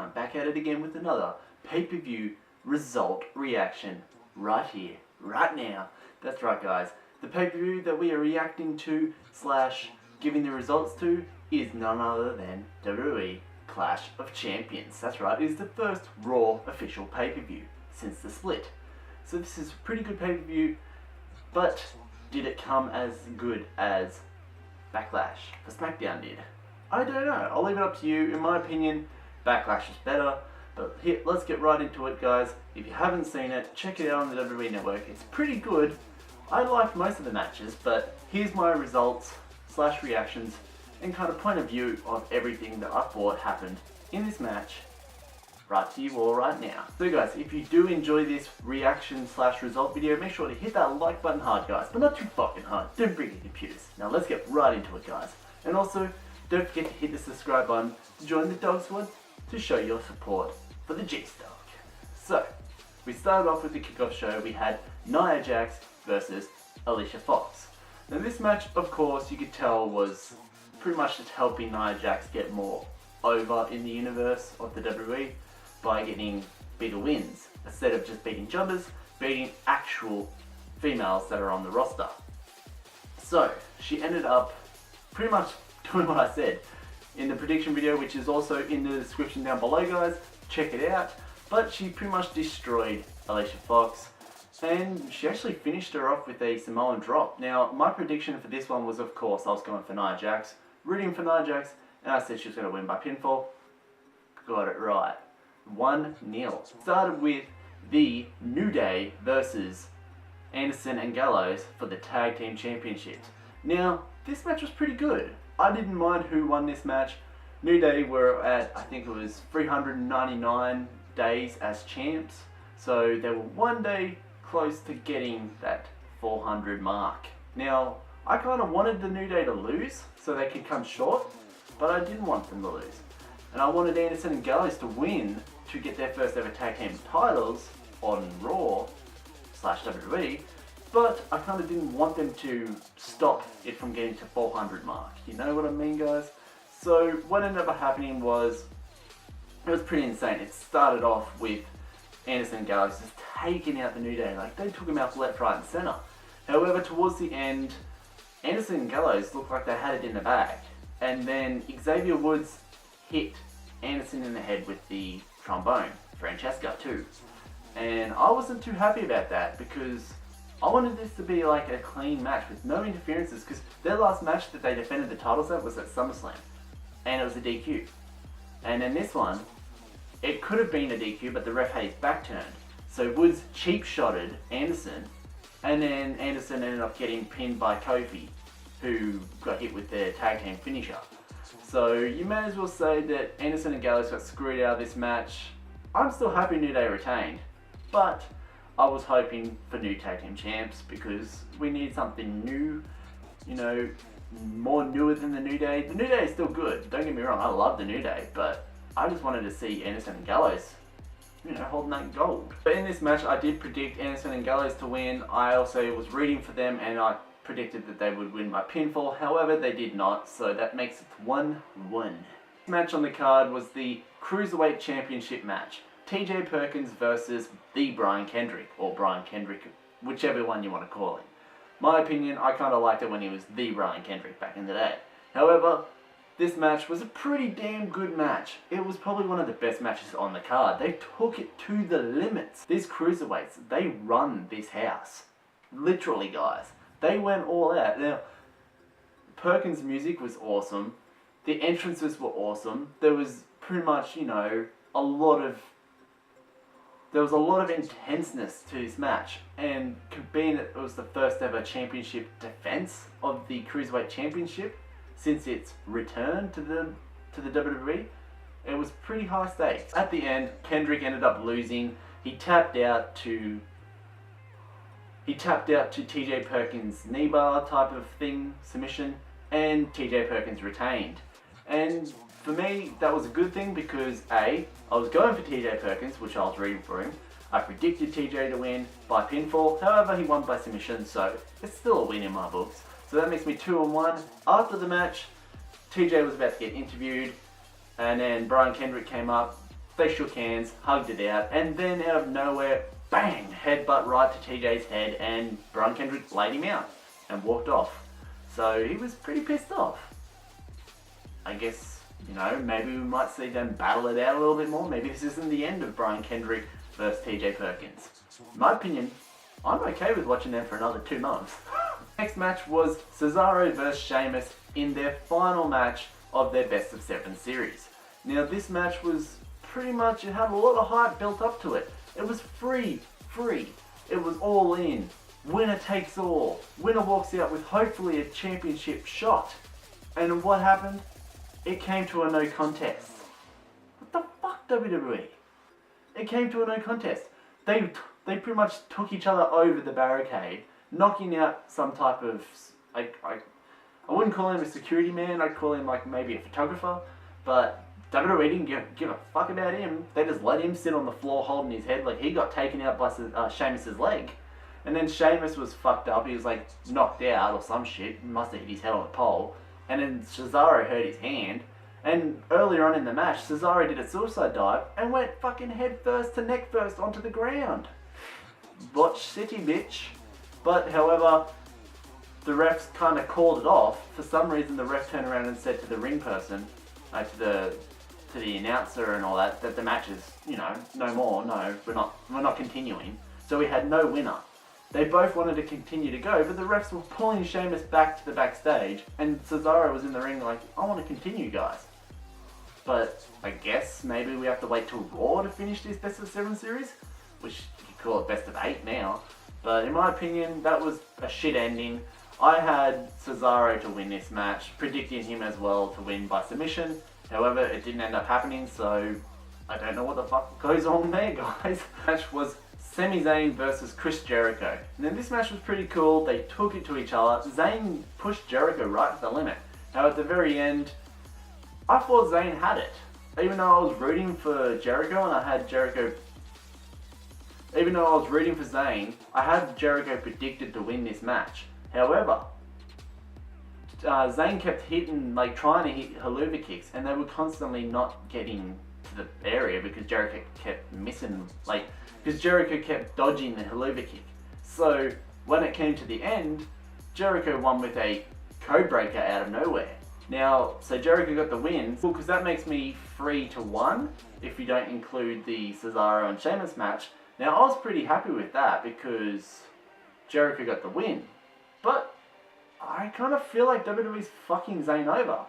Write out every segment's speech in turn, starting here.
I'm back at it again with another pay-per-view result reaction right here, right now. That's right, guys. The pay-per-view that we are reacting to slash giving the results to is none other than WWE Clash of Champions. That's right, it is the first Raw official pay-per-view since the split. So this is a pretty good pay-per-view, but did it come as good as Backlash for SmackDown did? I don't know. I'll leave it up to you. In my opinion, Backlash is better. But here, let's get right into it, guys. If you haven't seen it, check it out on the WWE Network. It's pretty good. I liked most of the matches, but here's my results slash reactions and kind of point of view of everything that I thought happened in this match right to you all right now. So guys, if you do enjoy this reaction slash result video, make sure to hit that like button hard, guys, but not too fucking hard. Don't bring your computers. Now let's get right into it, guys. And also, don't forget to hit the subscribe button to join the Dog Squad to show your support for the G-Stock. So, we started off with the kickoff show. We had Nia Jax versus Alicia Fox. Now this match, of course, you could tell was pretty much just helping Nia Jax get more over in the universe of the WWE by getting bigger wins. Instead of just beating jobbers, beating actual females that are on the roster. So, she ended up pretty much doing what I said in the prediction video, which is also in the description down below, guys. Check it out. But she pretty much destroyed Alicia Fox, and she actually finished her off with a Samoan drop. Now, my prediction for this one was, of course, I was going for Nia Jax, rooting for Nia Jax, and I said she was going to win by pinfall. Got it right. 1-0. Started with the New Day versus Anderson and Gallows for the Tag Team Championships. Now, this match was pretty good. I didn't mind who won this match. New Day were at, I think it was 399 days as champs. So they were one day close to getting that 400 mark. Now, I kind of wanted the New Day to lose so they could come short, but I didn't want them to lose. And I wanted Anderson and Gallows to win to get their first ever tag team titles on Raw slash WWE. But I kind of didn't want them to stop it from getting to 400 mark. You know what I mean, guys? So what ended up happening was, it was pretty insane. It started off with Anderson and Gallows just taking out the New Day. Like, they took him out left, right, and center. However, towards the end, Anderson and Gallows looked like they had it in the bag. And then Xavier Woods hit Anderson in the head with the trombone, Francesca too. And I wasn't too happy about that because I wanted this to be like a clean match with no interferences, because their last match that they defended the titles at was at SummerSlam, and it was a DQ. And in this one, it could have been a DQ, but the ref had his back turned. So Woods cheap shotted Anderson, and then Anderson ended up getting pinned by Kofi, who got hit with their tag team finisher. So you may as well say that Anderson and Gallows got screwed out of this match. I'm still happy New Day retained, but I was hoping for new tag team champs because we need something new, you know, more newer than the New Day. The New Day is still good, don't get me wrong, I love the New Day, but I just wanted to see Anderson and Gallows, you know, holding that gold. But in this match, I did predict Anderson and Gallows to win. I also was rooting for them, and I predicted that they would win by pinfall. However, they did not, so that makes it 1-1. The match on the card was the Cruiserweight Championship match. TJ Perkins versus the Brian Kendrick, or Brian Kendrick, whichever one you want to call him. My opinion, I kind of liked it when he was the Brian Kendrick back in the day. However, this match was a pretty damn good match. It was probably one of the best matches on the card. They took it to the limits. These Cruiserweights, they run this house. Literally, guys. They went all out. Now, Perkins' music was awesome. The entrances were awesome. There was pretty much, you know, there was a lot of intenseness to this match, and being that it was the first ever championship defense of the Cruiserweight Championship since its return to the WWE, it was pretty high stakes. At the end, Kendrick ended up losing. He tapped out to TJ Perkins' knee bar type of thing, submission, and TJ Perkins retained. And for me, that was a good thing because A, I was going for TJ Perkins, which I was rooting for him. I predicted TJ to win by pinfall, however he won by submission, so it's still a win in my books. So that makes me 2-1. After the match, TJ was about to get interviewed, and then Brian Kendrick came up, They shook hands, hugged it out, and then out of nowhere, bang, headbutt right to TJ's head, and Brian Kendrick laid him out and walked off. So he was pretty pissed off. I guess, maybe we might see them battle it out a little bit more. Maybe this isn't the end of Brian Kendrick versus TJ Perkins. In my opinion, I'm okay with watching them for another 2 months. Next match was Cesaro versus Sheamus in their final match of their best of 7 series. Now this match was pretty much, it had a lot of hype built up to it. It was free. It was all in. Winner takes all. Winner walks out with hopefully a championship shot. And what happened? It came to a no contest. What the fuck, WWE? It came to a no contest. They pretty much took each other over the barricade, knocking out some type of, I wouldn't call him a security man, I'd call him like maybe a photographer, but WWE didn't give a fuck about him. They just let him sit on the floor holding his head like he got taken out by Sheamus's leg. And then Sheamus was fucked up, he was like knocked out or some shit, must have hit his head on a pole. And then Cesaro hurt his hand. And earlier on in the match, Cesaro did a suicide dive and went fucking head first to neck first onto the ground. Botch city, bitch. But however, the refs kind of called it off. For some reason, the ref turned around and said to the ring person, to the announcer and all that the match is, no more. No, we're not continuing. So we had no winner. They both wanted to continue to go, but the refs were pulling Sheamus back to the backstage, and Cesaro was in the ring like, I want to continue, guys. But I guess maybe we have to wait till Raw to finish this best of 7 series, which you could call it best of 8 now. But in my opinion, that was a shit ending. I had Cesaro to win this match, predicting him as well to win by submission. However, it didn't end up happening, so I don't know what the fuck goes on there, guys. The match was Sami Zayn versus Chris Jericho. Now this match was pretty cool. They took it to each other. Zayn pushed Jericho right to the limit. Now at the very end, I thought Zayn had it. Even though I was rooting for Jericho and I had Jericho... Even though I was rooting for Zayn, I had Jericho predicted to win this match. However, Zayn kept hitting, trying to hit haluva kicks, and they were constantly not getting to the area because Jericho kept missing, because Jericho kept dodging the haluva kick. So when it came to the end, Jericho won with a codebreaker out of nowhere. Now, so Jericho got the win, because that makes me 3-1 if you don't include the Cesaro and Sheamus match. Now I was pretty happy with that because Jericho got the win. But I kind of feel like WWE's fucking Zayn over.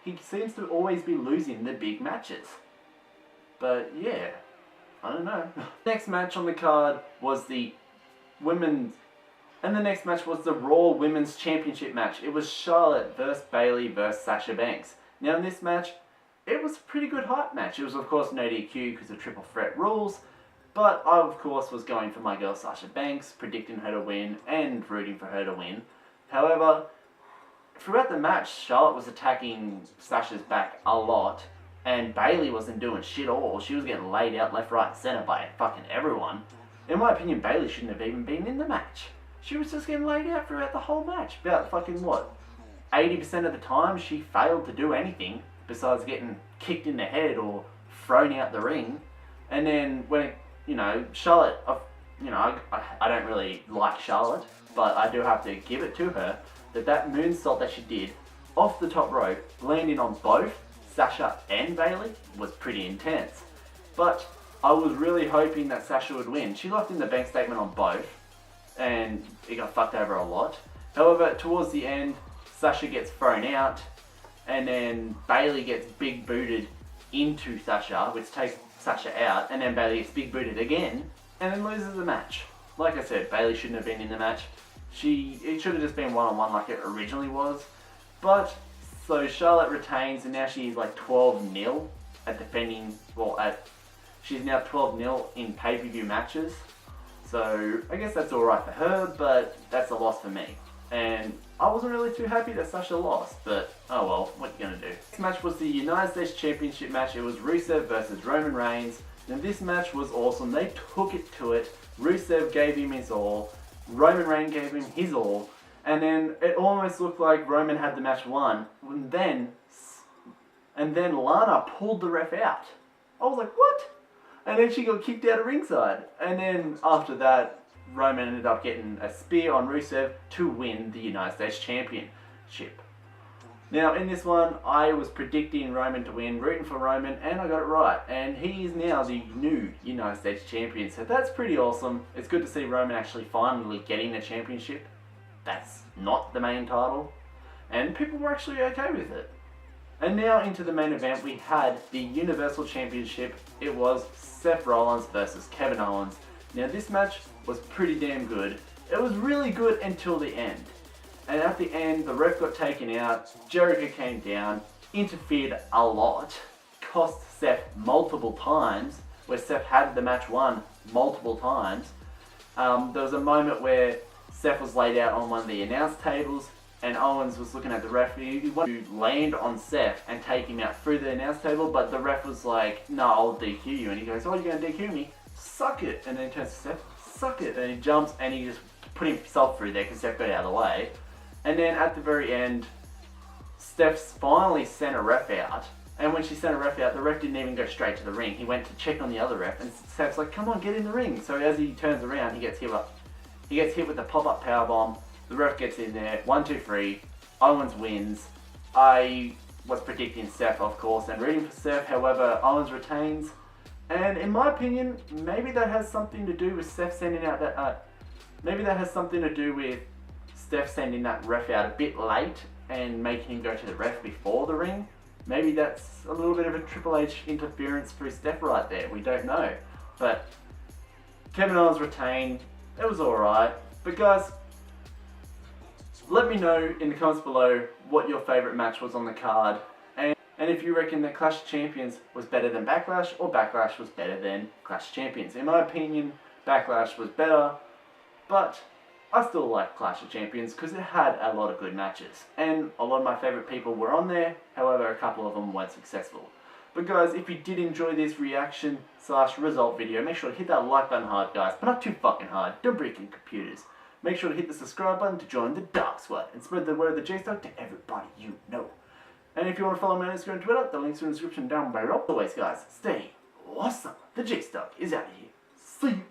He seems to always be losing the big matches. But yeah, I don't know. Next match on the card was the women's, and the next match was the Raw Women's Championship match. It was Charlotte versus Bayley versus Sasha Banks. Now in this match, it was a pretty good hype match. It was of course no DQ because of triple threat rules. But I of course was going for my girl Sasha Banks, predicting her to win and rooting for her to win. However, throughout the match, Charlotte was attacking Sasha's back a lot, and Bayley wasn't doing shit all. She was getting laid out left, right, and centre by fucking everyone. In my opinion, Bayley shouldn't have even been in the match. She was just getting laid out throughout the whole match. About fucking what? 80% of the time, she failed to do anything besides getting kicked in the head or thrown out the ring. And then when it, Charlotte, I don't really like Charlotte, but I do have to give it to her that moonsault that she did off the top rope, landing on both Sasha and Bayley, was pretty intense. But I was really hoping that Sasha would win. She locked in the bank statement on both, and it got fucked over a lot. However, towards the end, Sasha gets thrown out, and then Bayley gets big booted into Sasha, which takes Sasha out, and then Bayley gets big booted again, and then loses the match. Like I said, Bayley shouldn't have been in the match. It should have just been one-on-one like it originally was. But, so Charlotte retains, and now she's like 12-0 at defending, she's now 12-0 in pay-per-view matches. So, I guess that's alright for her, but that's a loss for me. And I wasn't really too happy that Sasha lost, but oh well, what you gonna do? Next match was the United States Championship match. It was Rusev versus Roman Reigns. And this match was awesome. They took it to it. Rusev gave him his all. Roman Reigns gave him his all. And then it almost looked like Roman had the match won. And then Lana pulled the ref out. I was like, what? And then she got kicked out of ringside. And then after that, Roman ended up getting a spear on Rusev to win the United States Championship. Now in this one, I was predicting Roman to win, rooting for Roman, and I got it right. And he is now the new United States Champion, so that's pretty awesome. It's good to see Roman actually finally getting a championship. That's not the main title. And people were actually okay with it. And now into the main event, we had the Universal Championship. It was Seth Rollins versus Kevin Owens. Now this match was pretty damn good. It was really good until the end. And at the end, the ref got taken out, Jericho came down, interfered a lot, cost Seth multiple times, where Seth had the match won multiple times. There was a moment where Seth was laid out on one of the announce tables, and Owens was looking at the ref. He wanted to land on Seth and take him out through the announce table, but the ref was like, no, I'll DQ you. And he goes, oh, you're going to DQ me? Suck it. And then he turns to Seth, suck it. And he jumps and he just put himself through there because Seth got out of the way. And then at the very end, Steph finally sent a ref out. And when she sent a ref out, the ref didn't even go straight to the ring. He went to check on the other ref, and Steph's like, come on, get in the ring. So as he turns around, he gets hit with the pop-up powerbomb. The ref gets in there, 1, 2, 3. Owens wins. I was predicting Seth, of course, and rooting for Seth. However, Owens retains. And in my opinion, maybe that has something to do with Steph sending out that. Maybe that has something to do with Steph sending that ref out a bit late and making him go to the ref before the ring. Maybe that's a little bit of a Triple H interference for Steph right there. We don't know. But Kevin Owens retained. It was alright. But guys, let me know in the comments below what your favourite match was on the card. And if you reckon that Clash of Champions was better than Backlash, or Backlash was better than Clash of Champions. In my opinion, Backlash was better, but I still like Clash of Champions because it had a lot of good matches. And a lot of my favourite people were on there, however a couple of them weren't successful. But guys, if you did enjoy this reaction / result video, make sure to hit that like button hard, guys, but not too fucking hard. Don't break your computers. Make sure to hit the subscribe button to join the Dark Squad and spread the word of the J-Stock to everybody you know. And if you want to follow me on Instagram and Twitter, the links are in the description down below. As always, guys, stay awesome. The J-Stock is out of here. See you.